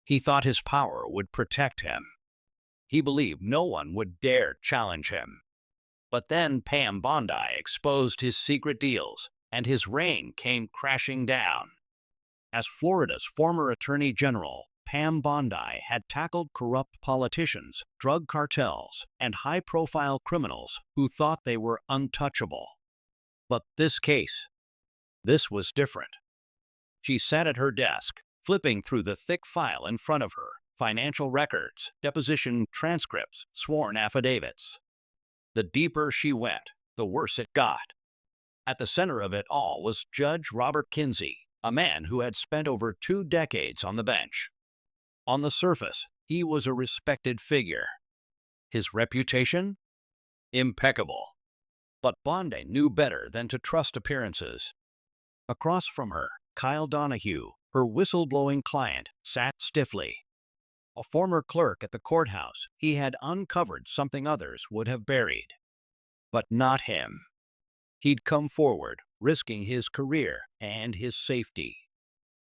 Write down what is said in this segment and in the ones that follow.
He thought his power would protect him. He believed no one would dare challenge him. But then Pam Bondi exposed his secret deals, and his reign came crashing down. As Florida's former Attorney General, Pam Bondi had tackled corrupt politicians, drug cartels, and high-profile criminals who thought they were untouchable. But this was different. She sat at her desk, flipping through the thick file in front of her, financial records, deposition transcripts, sworn affidavits. The deeper she went, the worse it got. At the center of it all was Judge Robert Kinsey, a man who had spent over 2 decades on the bench. On the surface, he was a respected figure. His reputation? Impeccable. But Bondi knew better than to trust appearances. Across from her, Kyle Donahue, her whistleblowing client, sat stiffly. A former clerk at the courthouse, he had uncovered something others would have buried. But not him. He'd come forward, risking his career and his safety.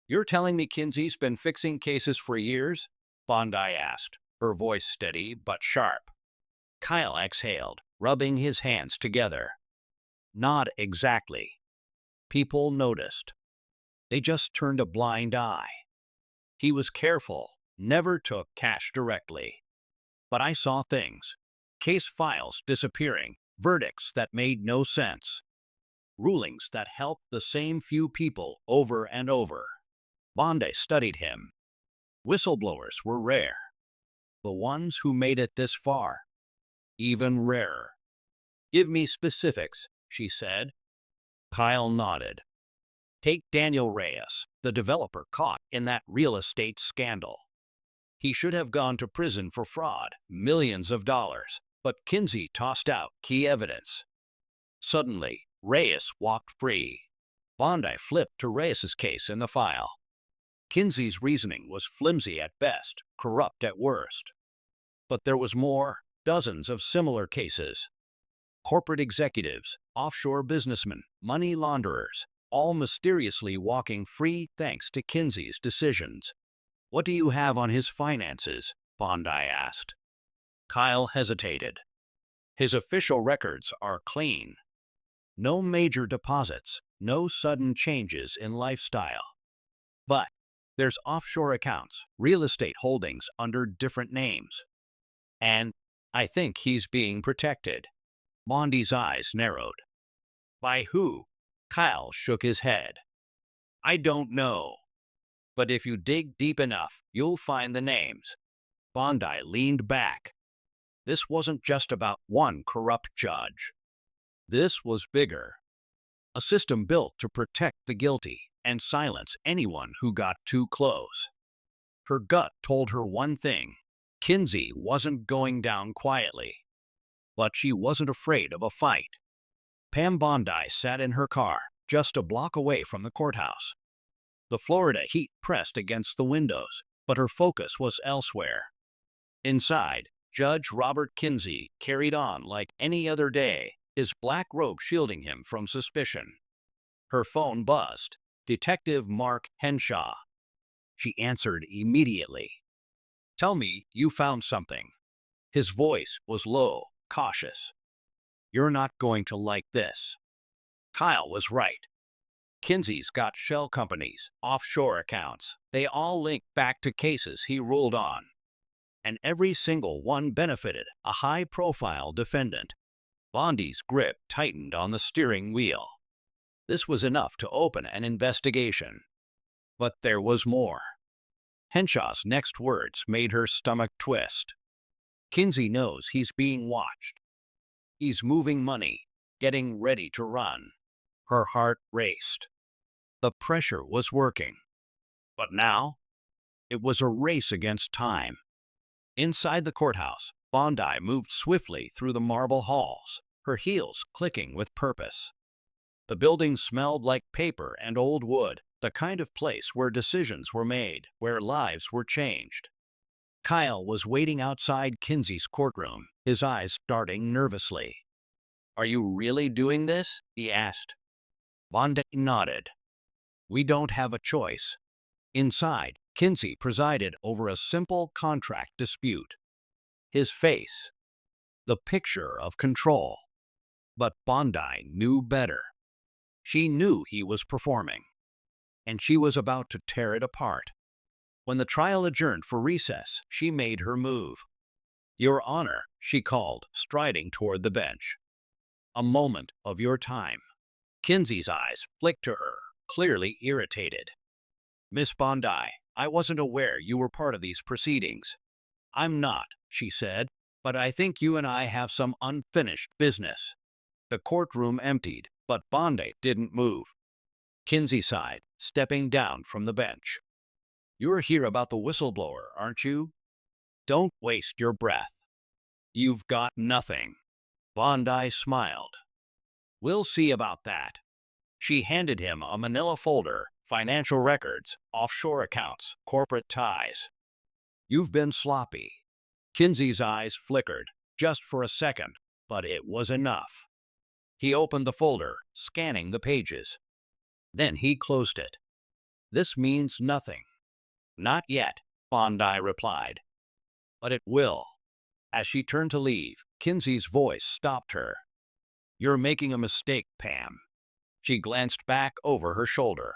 "You're telling me Kinsey's been fixing cases for years?" Bondi asked, her voice steady but sharp. Kyle exhaled, rubbing his hands together. "Not exactly. People noticed. They just turned a blind eye. He was careful, never took cash directly. But I saw things. Case files disappearing, verdicts that made no sense. Rulings that helped the same few people over and over." Bondi studied him. Whistleblowers were rare. The ones who made it this far, even rarer. "Give me specifics," she said. Kyle nodded. "Take Daniel Reyes, the developer caught in that real estate scandal. He should have gone to prison for fraud, millions of dollars, but Kinsey tossed out key evidence. Suddenly, Reyes walked free." Bondi flipped to Reyes's case in the file. Kinsey's reasoning was flimsy at best, corrupt at worst. But there was more, dozens of similar cases. Corporate executives, offshore businessmen, money launderers, all mysteriously walking free thanks to Kinsey's decisions. "What do you have on his finances?" Bondi asked. Kyle hesitated. "His official records are clean. No major deposits, no sudden changes in lifestyle. But there's offshore accounts, real estate holdings under different names. And I think he's being protected." Bondi's eyes narrowed. "By who?" Kyle shook his head. "I don't know. But if you dig deep enough, you'll find the names." Bondi leaned back. This wasn't just about one corrupt judge. This was bigger. A system built to protect the guilty and silence anyone who got too close. Her gut told her one thing: Kinsey wasn't going down quietly. But she wasn't afraid of a fight. Pam Bondi sat in her car, just a block away from the courthouse. The Florida heat pressed against the windows, but her focus was elsewhere. Inside, Judge Robert Kinsey carried on like any other day, his black robe shielding him from suspicion. Her phone buzzed. "Detective Mark Henshaw." She answered immediately. "Tell me you found something." His voice was low, cautious. "You're not going to like this." Kyle was right. Kinsey's got shell companies, offshore accounts. They all link back to cases he ruled on. And every single one benefited a high-profile defendant. Bondi's grip tightened on the steering wheel. This was enough to open an investigation. But there was more. Henshaw's next words made her stomach twist. "Kinsey knows he's being watched. He's moving money, getting ready to run." Her heart raced. The pressure was working. But now, it was a race against time. Inside the courthouse, Bondi moved swiftly through the marble halls, her heels clicking with purpose. The building smelled like paper and old wood, the kind of place where decisions were made, where lives were changed. Kyle was waiting outside Kinsey's courtroom, his eyes darting nervously. "Are you really doing this?" he asked. Bondi nodded. "We don't have a choice." Inside, Kinsey presided over a simple contract dispute. His face, the picture of control. But Bondi knew better. She knew he was performing, and she was about to tear it apart. When the trial adjourned for recess, she made her move. "Your Honor," she called, striding toward the bench. "A moment of your time." Kinsey's eyes flicked to her, clearly irritated. "Miss Bondi, I wasn't aware you were part of these proceedings." "I'm not," she said, "but I think you and I have some unfinished business." The courtroom emptied, but Bondi didn't move. Kinsey sighed, stepping down from the bench. "You're here about the whistleblower, aren't you? Don't waste your breath. You've got nothing." Bondi smiled. "We'll see about that." She handed him a manila folder, financial records, offshore accounts, corporate ties. "You've been sloppy." Kinsey's eyes flickered, just for a second, but it was enough. He opened the folder, scanning the pages. Then he closed it. "This means nothing." "Not yet," Bondi replied. "But it will." As she turned to leave, Kinsey's voice stopped her. "You're making a mistake, Pam." She glanced back over her shoulder.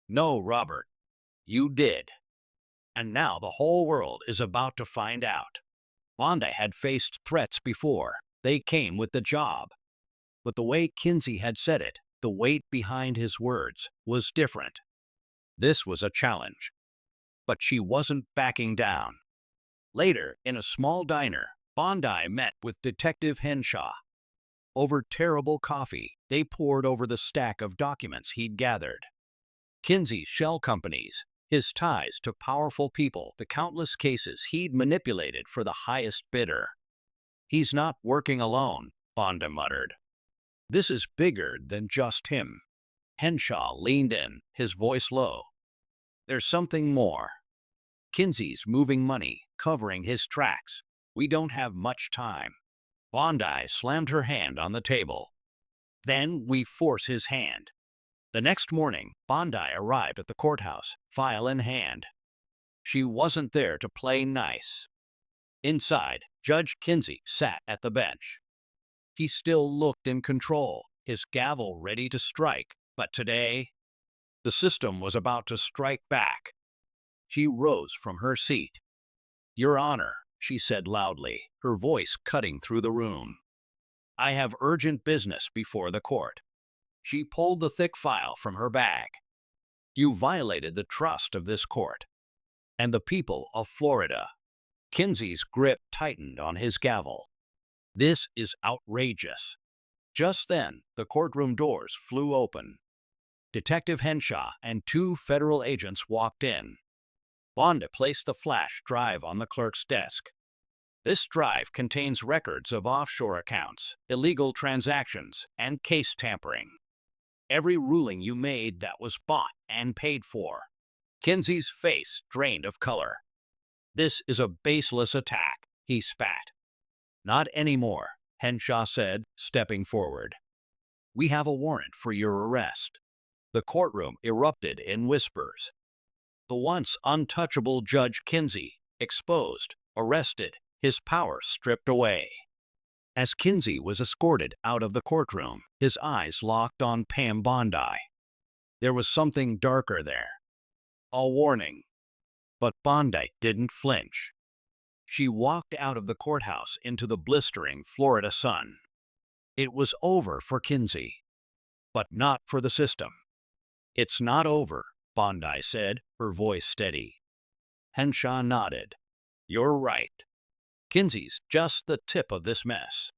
"No, Robert. You did. And now the whole world is about to find out." Bondi had faced threats before. They came with the job. But the way Kinsey had said it, the weight behind his words, was different. This was a challenge. But she wasn't backing down. Later, in a small diner, Bondi met with Detective Henshaw. Over terrible coffee, they pored over the stack of documents he'd gathered. Kinsey's shell companies, his ties to powerful people, the countless cases he'd manipulated for the highest bidder. "He's not working alone," Bondi muttered. "This is bigger than just him." Henshaw leaned in, his voice low. "There's something more. Kinsey's moving money, covering his tracks. We don't have much time." Bondi slammed her hand on the table. "Then we force his hand." The next morning, Bondi arrived at the courthouse, file in hand. She wasn't there to play nice. Inside, Judge Kinsey sat at the bench. He still looked in control, his gavel ready to strike, but today, the system was about to strike back. She rose from her seat. "Your Honor," she said loudly, her voice cutting through the room. "I have urgent business before the court." She pulled the thick file from her bag. "You violated the trust of this court and the people of Florida." Kinsey's grip tightened on his gavel. "This is outrageous." Just then, the courtroom doors flew open. Detective Henshaw and two federal agents walked in. Bondi placed the flash drive on the clerk's desk. "This drive contains records of offshore accounts, illegal transactions, and case tampering. Every ruling you made that was bought and paid for." Kinsey's face drained of color. "This is a baseless attack," he spat. "Not anymore," Henshaw said, stepping forward. "We have a warrant for your arrest." The courtroom erupted in whispers. The once untouchable Judge Kinsey, exposed, arrested, his power stripped away. As Kinsey was escorted out of the courtroom, his eyes locked on Pam Bondi. There was something darker there. A warning. But Bondi didn't flinch. She walked out of the courthouse into the blistering Florida sun. It was over for Kinsey, but not for the system. "It's not over," Bondi said, her voice steady. Henshaw nodded. "You're right. Kinsey's just the tip of this mess.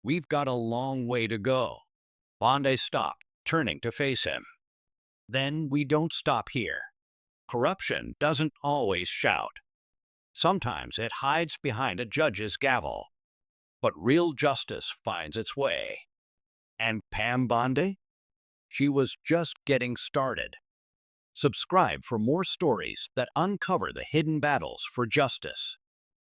We've got a long way to go." Bondi stopped, turning to face him. "Then we don't stop here. Corruption doesn't always shout. Sometimes it hides behind a judge's gavel. But real justice finds its way." And Pam Bondi? She was just getting started. Subscribe for more stories that uncover the hidden battles for justice.